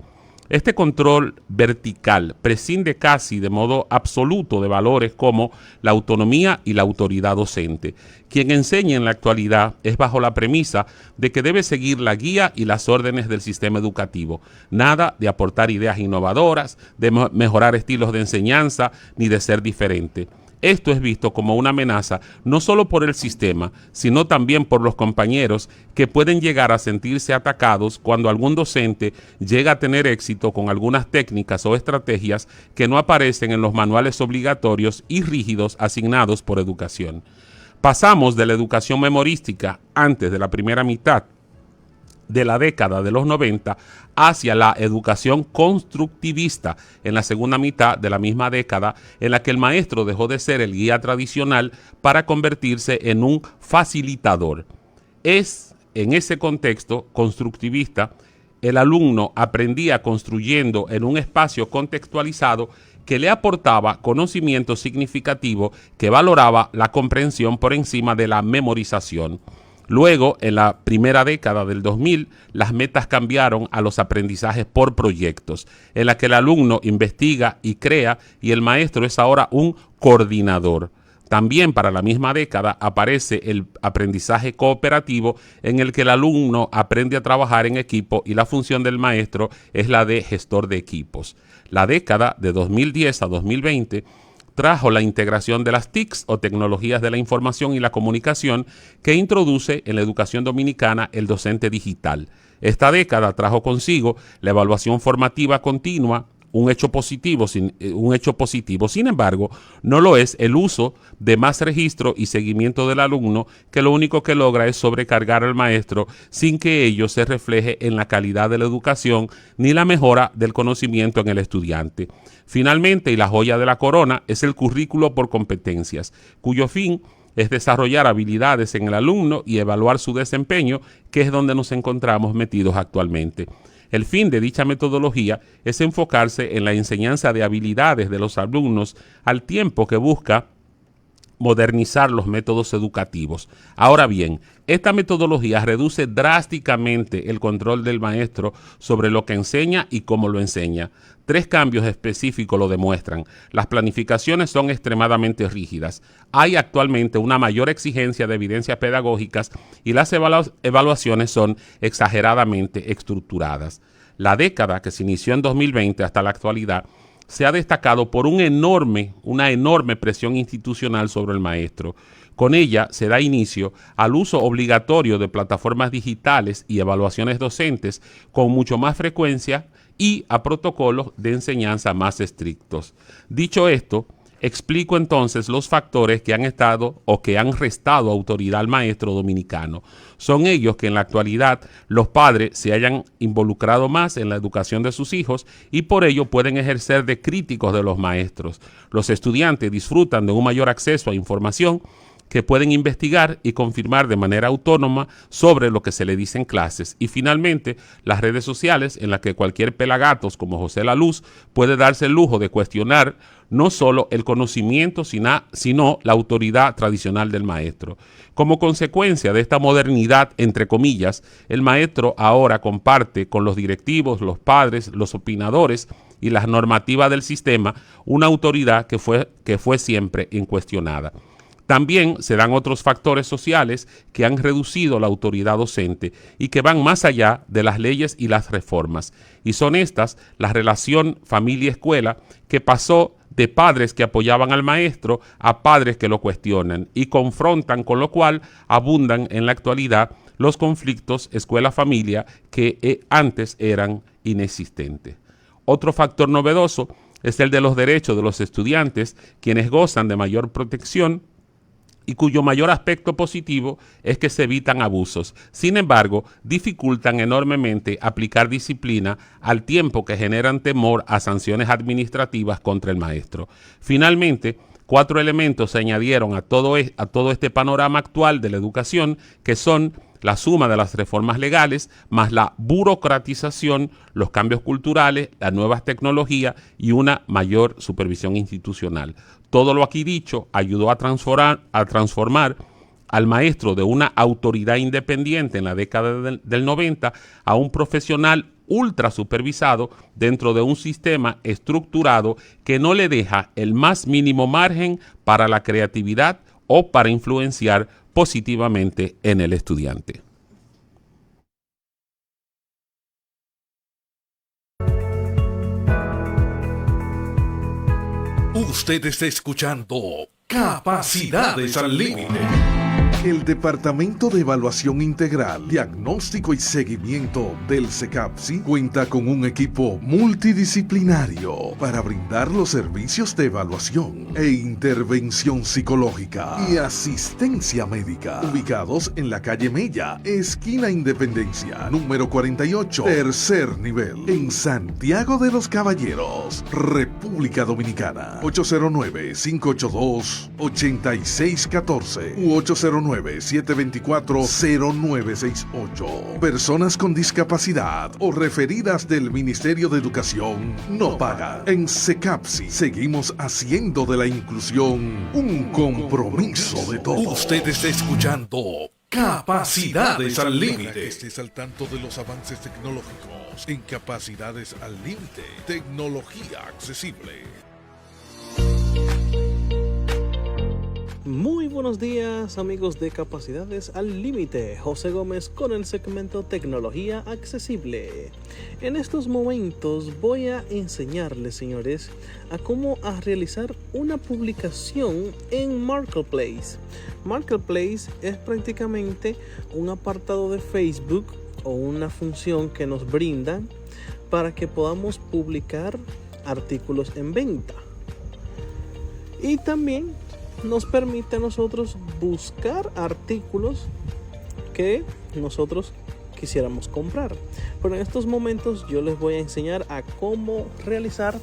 Este control vertical prescinde casi de modo absoluto de valores como la autonomía y la autoridad docente. Quien enseña en la actualidad es bajo la premisa de que debe seguir la guía y las órdenes del sistema educativo. Nada de aportar ideas innovadoras, de mejorar estilos de enseñanza, ni de ser diferente. Esto es visto como una amenaza no solo por el sistema, sino también por los compañeros que pueden llegar a sentirse atacados cuando algún docente llega a tener éxito con algunas técnicas o estrategias que no aparecen en los manuales obligatorios y rígidos asignados por educación. Pasamos de la educación memorística antes de la primera mitad de la década de los 90 hacia la educación constructivista en la segunda mitad de la misma década, en la que el maestro dejó de ser el guía tradicional para convertirse en un facilitador. Es en ese contexto constructivista el alumno aprendía construyendo en un espacio contextualizado que le aportaba conocimiento significativo que valoraba la comprensión por encima de la memorización. Luego, en la primera década del 2000, las metas cambiaron a los aprendizajes por proyectos, en la que el alumno investiga y crea y el maestro es ahora un coordinador. También para la misma década aparece el aprendizaje cooperativo, en el que el alumno aprende a trabajar en equipo y la función del maestro es la de gestor de equipos. La década de 2010 a 2020 trajo la integración de las TICs o tecnologías de la información y la comunicación que introduce en la educación dominicana el docente digital. Esta década trajo consigo la evaluación formativa continua, un hecho positivo. Sin embargo, no lo es el uso de más registro y seguimiento del alumno, que lo único que logra es sobrecargar al maestro sin que ello se refleje en la calidad de la educación ni la mejora del conocimiento en el estudiante. Finalmente, y la joya de la corona, es el currículo por competencias, cuyo fin es desarrollar habilidades en el alumno y evaluar su desempeño, que es donde nos encontramos metidos actualmente. El fin de dicha metodología es enfocarse en la enseñanza de habilidades de los alumnos al tiempo que busca modernizar los métodos educativos. Ahora bien, esta metodología reduce drásticamente el control del maestro sobre lo que enseña y cómo lo enseña. 3 cambios específicos lo demuestran. Las planificaciones son extremadamente rígidas. Hay actualmente una mayor exigencia de evidencias pedagógicas y las evaluaciones son exageradamente estructuradas. La década que se inició en 2020 hasta la actualidad se ha destacado por una enorme presión institucional sobre el maestro. Con ella se da inicio al uso obligatorio de plataformas digitales y evaluaciones docentes con mucho más frecuencia y a protocolos de enseñanza más estrictos. Dicho esto, explico entonces los factores que han estado o que han restado autoridad al maestro dominicano. Son ellos que en la actualidad los padres se hayan involucrado más en la educación de sus hijos y por ello pueden ejercer de críticos de los maestros. Los estudiantes disfrutan de un mayor acceso a información que pueden investigar y confirmar de manera autónoma sobre lo que se le dice en clases. Y finalmente, las redes sociales, en las que cualquier pelagatos como José La Luz puede darse el lujo de cuestionar no solo el conocimiento, sino la autoridad tradicional del maestro. Como consecuencia de esta modernidad, entre comillas, el maestro ahora comparte con los directivos, los padres, los opinadores y las normativas del sistema una autoridad que fue siempre incuestionada. También se dan otros factores sociales que han reducido la autoridad docente y que van más allá de las leyes y las reformas. Y son estas la relación familia-escuela, que pasó de padres que apoyaban al maestro a padres que lo cuestionan y confrontan, con lo cual abundan en la actualidad los conflictos escuela-familia que antes eran inexistentes. Otro factor novedoso es el de los derechos de los estudiantes, quienes gozan de mayor protección y cuyo mayor aspecto positivo es que se evitan abusos. Sin embargo, dificultan enormemente aplicar disciplina al tiempo que generan temor a sanciones administrativas contra el maestro. Finalmente, 4 elementos se añadieron a todo este panorama actual de la educación, que son la suma de las reformas legales, más la burocratización, los cambios culturales, las nuevas tecnologías y una mayor supervisión institucional. Todo lo aquí dicho ayudó a transformar al maestro de una autoridad independiente en la década del 90 a un profesional ultra supervisado dentro de un sistema estructurado que no le deja el más mínimo margen para la creatividad o para influenciar positivamente en el estudiante. Usted está escuchando Capacidades al Límite. El Departamento de Evaluación Integral, Diagnóstico y Seguimiento del CECAPSI cuenta con un equipo multidisciplinario para brindar los servicios de evaluación e intervención psicológica y asistencia médica, ubicados en la calle Mella, esquina Independencia, número 48, tercer nivel, en Santiago de los Caballeros, República Dominicana. 809-582-8614 u 809-724-0968. Personas con discapacidad o referidas del Ministerio de Educación no pagan. En CECAPSI seguimos haciendo de la inclusión un compromiso de todos. Usted está escuchando Capacidades al Límite. Estés al tanto de los avances tecnológicos en Capacidades al Límite. Tecnología accesible. Muy buenos días, amigos de Capacidades al Límite. José Gómez con el segmento Tecnología Accesible. En estos momentos voy a enseñarles, señores, a cómo realizar una publicación en Marketplace. Marketplace es prácticamente un apartado de Facebook o una función que nos brinda para que podamos publicar artículos en venta. Y también nos permite a nosotros buscar artículos que nosotros quisiéramos comprar. Pero en estos momentos yo les voy a enseñar a cómo realizar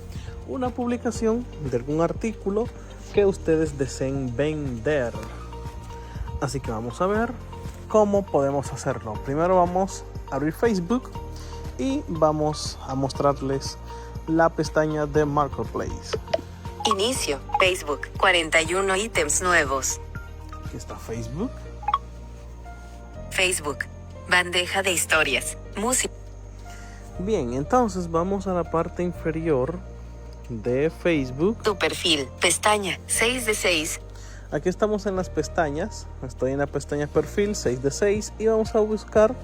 una publicación de algún artículo que ustedes deseen vender. Así que vamos a ver cómo podemos hacerlo. Primero vamos a abrir Facebook y vamos a mostrarles la pestaña de Marketplace. Inicio, Facebook, 41 ítems nuevos. Aquí está Facebook. Facebook, bandeja de historias, música. Bien, entonces vamos a la parte inferior de Facebook. Tu perfil, pestaña, 6 de 6. Aquí estamos en las pestañas. Estoy en la pestaña perfil, 6 de 6. Y vamos a buscar,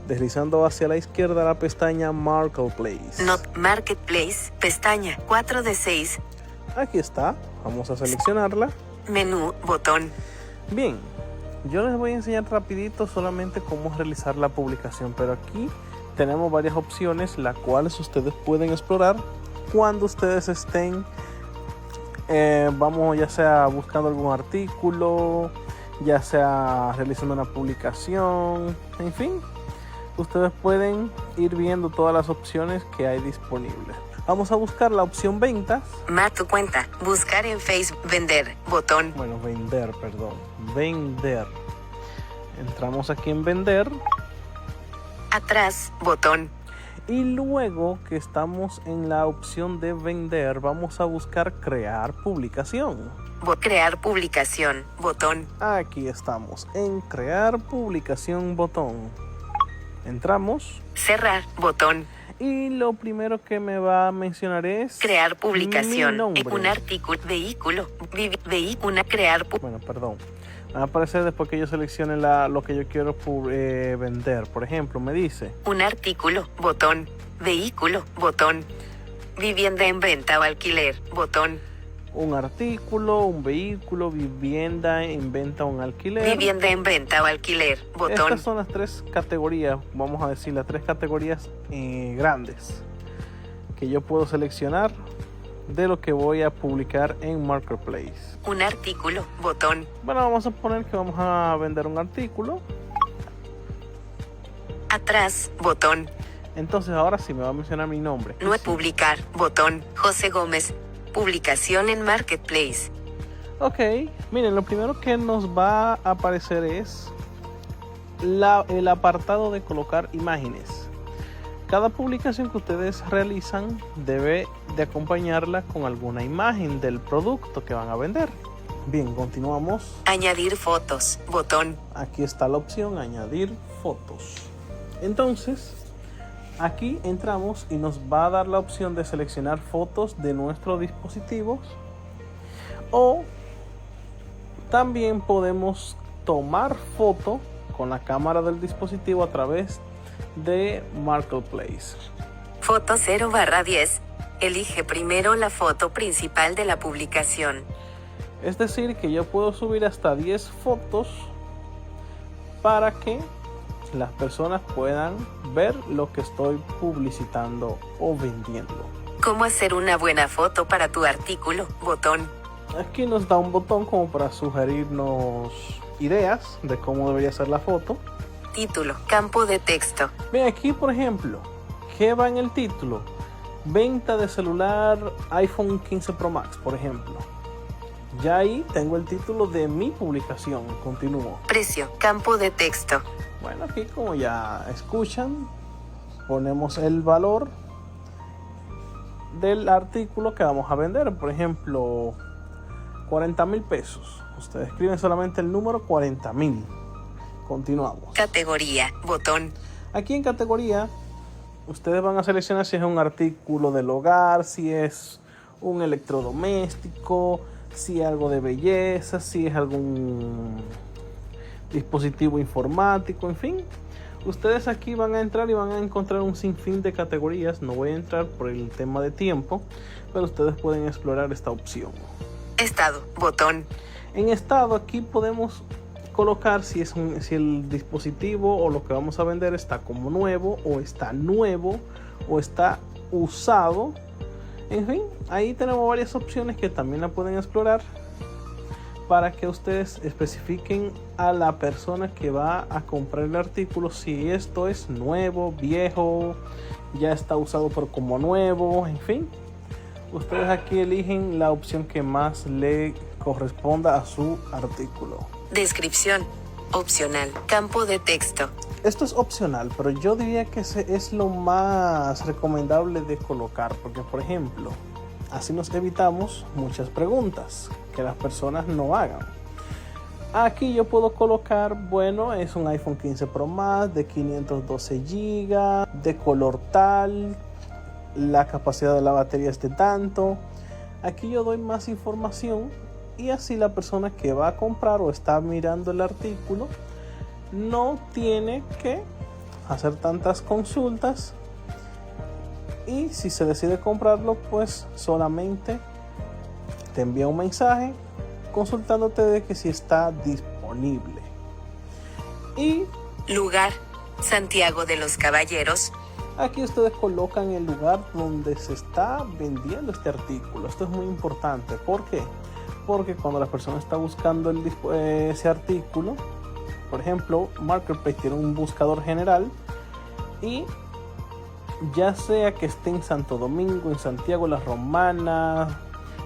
deslizando hacia la izquierda, la pestaña Marketplace. Not Marketplace, pestaña, 4 de 6. Aquí está, vamos a seleccionarla. Menú, botón. Bien, yo les voy a enseñar rapidito solamente cómo realizar la publicación, pero aquí tenemos varias opciones, las cuales ustedes pueden explorar cuando ustedes estén, vamos, ya sea buscando algún artículo, ya sea realizando una publicación, en fin, ustedes pueden ir viendo todas las opciones que hay disponibles. Vamos a buscar la opción ventas. Tu cuenta. Buscar en Facebook. Vender. Botón. Bueno, vender, perdón. Vender. Entramos aquí en vender. Atrás. Botón. Y luego que estamos en la opción de vender, vamos a buscar crear publicación. Crear publicación. Botón. Aquí estamos en crear publicación. Botón. Entramos. Cerrar. Botón. Y lo primero que me va a mencionar es crear publicación. Mi nombre. Un artículo, vehículo, una crear. Bueno, perdón. Me va a aparecer después que yo seleccione lo que yo quiero vender. Por ejemplo, me dice un artículo, botón, vehículo, botón, vivienda en venta o alquiler, botón. un artículo, un vehículo, vivienda en venta o en alquiler. Vivienda en venta o alquiler, botón. Estas son las 3 categorías, vamos a decir las 3 categorías grandes que yo puedo seleccionar de lo que voy a publicar en Marketplace. Un artículo, botón. Bueno, vamos a poner que vamos a vender un artículo. Atrás, botón. Entonces ahora sí me va a mencionar mi nombre. No publicar, botón. José Gómez. Publicación en Marketplace. Ok, miren, lo primero que nos va a aparecer es el apartado de colocar imágenes. Cada publicación que ustedes realizan debe de acompañarla con alguna imagen del producto que van a vender. Bien, continuamos. Añadir fotos, botón. Aquí está la opción añadir fotos. Entonces, aquí entramos y nos va a dar la opción de seleccionar fotos de nuestros dispositivos, o también podemos tomar foto con la cámara del dispositivo a través de Marketplace. Foto 0/10. Elige primero la foto principal de la publicación. Es decir, que yo puedo subir hasta 10 fotos para que las personas puedan ver lo que estoy publicitando o vendiendo. ¿Cómo hacer una buena foto para tu artículo? Botón. Aquí nos da un botón como para sugerirnos ideas de cómo debería ser la foto. Título, campo de texto. Ven aquí, por ejemplo, ¿qué va en el título? Venta de celular iPhone 15 Pro Max, por ejemplo. Ya ahí tengo el título de mi publicación. Continúo. Precio, campo de texto. Bueno, aquí como ya escuchan, ponemos el valor del artículo que vamos a vender. Por ejemplo, 40,000 pesos. Ustedes escriben solamente el número 40,000. Continuamos. Categoría, botón. Aquí en categoría, ustedes van a seleccionar si es un artículo del hogar, si es un electrodoméstico, si es algo de belleza, si es algún dispositivo informático, en fin. Ustedes aquí van a entrar y van a encontrar un sinfín de categorías. No voy a entrar por el tema de tiempo, pero ustedes pueden explorar esta opción. Estado, botón. En estado aquí podemos colocar si el dispositivo o lo que vamos a vender está como nuevo o está usado. En fin, ahí tenemos varias opciones que también la pueden explorar para que ustedes especifiquen a la persona que va a comprar el artículo si esto es nuevo, viejo, ya está usado pero como nuevo, en fin. Ustedes aquí eligen la opción que más le corresponda a su artículo. Descripción, opcional, campo de texto. Esto es opcional, pero yo diría que es lo más recomendable de colocar, porque por ejemplo, así nos evitamos muchas preguntas que las personas no hagan. Aquí yo puedo colocar, bueno, es un iPhone 15 Pro Max de 512 GB, de color tal, la capacidad de la batería es de tanto. Aquí yo doy más información y así la persona que va a comprar o está mirando el artículo no tiene que hacer tantas consultas, y si se decide comprarlo, pues solamente te envía un mensaje consultándote de que si está disponible. Y lugar, Santiago de los Caballeros. Aquí ustedes colocan el lugar donde se está vendiendo este artículo. Esto es muy importante. ¿Por qué? Porque cuando la persona está buscando ese artículo, por ejemplo, Marketplace tiene un buscador general, y ya sea que esté en Santo Domingo, en Santiago la Romana,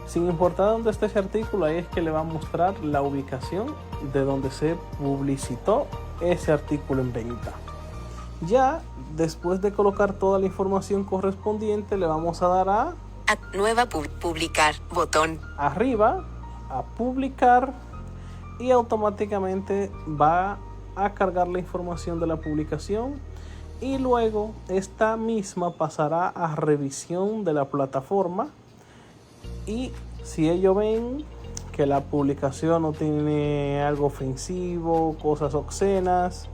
sin importar dónde esté ese artículo, ahí es que le va a mostrar la ubicación de donde se publicitó ese artículo en venta. Ya después de colocar toda la información correspondiente, le vamos a dar a nueva publicar, botón. Arriba a publicar, y automáticamente va a cargar la información de la publicación, y luego esta misma pasará a revisión de la plataforma, y si ellos ven que la publicación no tiene algo ofensivo, cosas obscenas,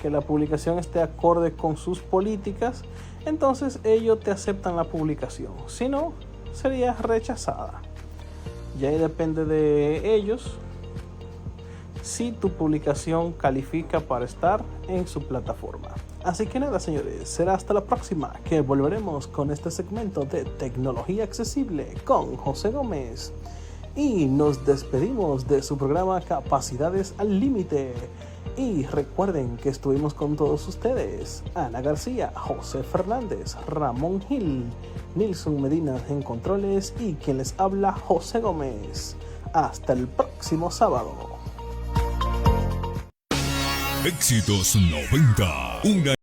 que la publicación esté acorde con sus políticas, entonces ellos te aceptan la publicación. Si no, sería rechazada. Ya depende de ellos si tu publicación califica para estar en su plataforma. Así que nada, señores, será hasta la próxima que volveremos con este segmento de Tecnología Accesible con José Gómez. Y nos despedimos de su programa Capacidades al Límite. Y recuerden que estuvimos con todos ustedes: Ana García, José Fernández, Ramón Gil, Nilson Medina en controles y quien les habla, José Gómez. Hasta el próximo sábado. Éxitos 90.